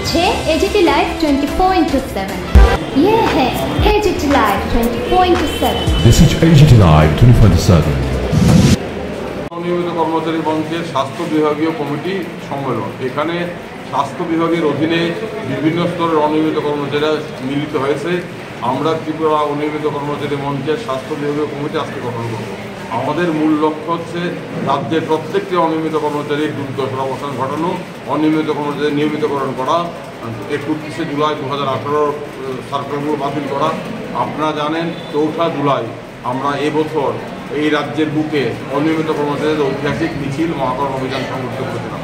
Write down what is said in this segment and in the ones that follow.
হচ্ছে AGT live 24/7। ये है AGT live 24/7। This is AGT Live 24/7। অনিয়মিত কর্মচারী মঞ্চের স্বাস্থ্য বিভাগীয় কমিটি সম্মেলন। এখানে স্বাস্থ্য বিভাগের অধীনে বিভিন্ন স্তরের অনিয়মিত কর্মচারীরা মিলিত হয়েছে। আমরা ত্রিপুরা অনিয়মিত কর্মচারী মঞ্চের স্বাস্থ্য বিভাগীয় কমিটি আজকে গঠন করব। আমাদের মূল লক্ষ্য হচ্ছে রাজ্যের প্রত্যেকটি অনিয়মিত কর্মচারীর দুর্দশার অবসান ঘটানো, অনিয়মিত কর্মচারী নিয়মিতকরণ করা, 31শে জুলাই 2018 সার্কুলারগুলো বাতিল করা। আপনারা জানেন 4 জুলাই আমরা এবছর এই রাজ্যের বুকে অনিয়মিত কর্মচারীদের ঐতিহাসিক মিছিল মহাকরণ অভিযান সংগঠিত করেছিলাম।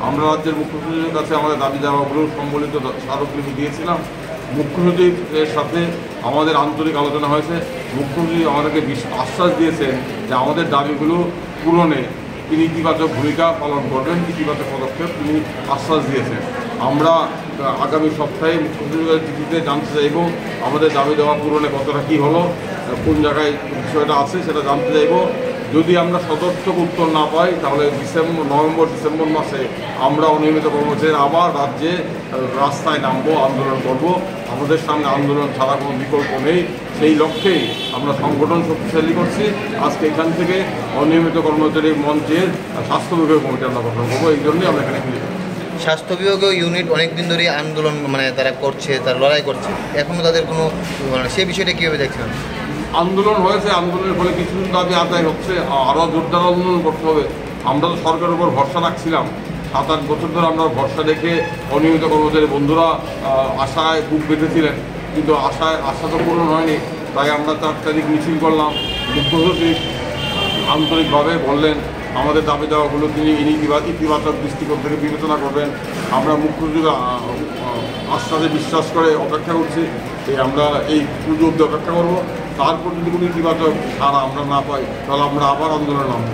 আমরা রাজ্যের মুখ্য সচিবের কাছে আমাদের দাবি দাওয়াগুলো সম্বলিত স্মারকলিপি দিয়েছিলাম। মুখ্য সচিবের সাথে আমাদের আন্তরিক আলোচনা হয়েছে। মুখ্য সচিব আমাদেরকে আশ্বাস দিয়েছেন যে আমাদের দাবিগুলো পূরণে তিনি ইতিবাচক ভূমিকা পালন করবেন, ইতিবাচক পদক্ষেপ তিনি আশ্বাস দিয়েছেন। আমরা আগামী সপ্তাহে মুখ্য সচিবের চিঠিতে জানতে চাইব আমাদের দাবি দেওয়া পূরণে কতটা কী হলো, কোন জায়গায় বিষয়টা আছে সেটা জানতে চাইব। যদি আমরা সদর্থক উত্তর না পাই তাহলে নভেম্বর ডিসেম্বর মাসে আমরা অনিয়মিত কর্মচারীরা আবার রাজ্যে রাস্তায় নামবো, আন্দোলন করব। আমাদের সামনে আন্দোলন ছাড়া কোনো বিকল্প নেই। সেই লক্ষ্যেই আমরা সংগঠন শক্তিশালী করছি। আজকে এখান থেকে অনিয়মিত কর্মচারী মঞ্চের স্বাস্থ্য বিভাগীয় কমিটি আমরা গঠন করবো। এই জন্যই আমরা এখানে ফিরে স্বাস্থ্য বিভাগীয় ইউনিট অনেকদিন ধরে আন্দোলন তারা করছে, তারা লড়াই করছে, এখনও তাদের কোনো সেই বিষয়টা কীভাবে দেখছেন? আন্দোলন হয়েছে, আন্দোলনের ফলে কিছু দাবি আদায় হচ্ছে, আরও জোরদার আন্দোলন করতে হবে। আমরা তো সরকারের উপর ভরসা রাখছিলাম, 7-8 বছর ধরে আমরা ভরসা রেখে অনিয়মিত কর্মচারী বন্ধুরা আশায় বুক বেঁধেছিলেন, কিন্তু আশা তো পূরণ হয়নি। তাই আমরা 4 তারিখ মিছিল করলাম। মুখ্য সচিব আন্তরিকভাবে বললেন আমাদের দাবি দেওয়াগুলো তিনি ইতিবাচক দৃষ্টিকোণ থেকে বিবেচনা করবেন। আমরা মুখ্য সচিবের আশ্বাসে বিশ্বাস করে অপেক্ষা করছি। আমরা এই পুজো অবধি অপেক্ষা করবো। তারপর যদি কোনো ইতিবাচক সাড়া আমরা না পাই তাহলে আমরা আবার আন্দোলনে নামব।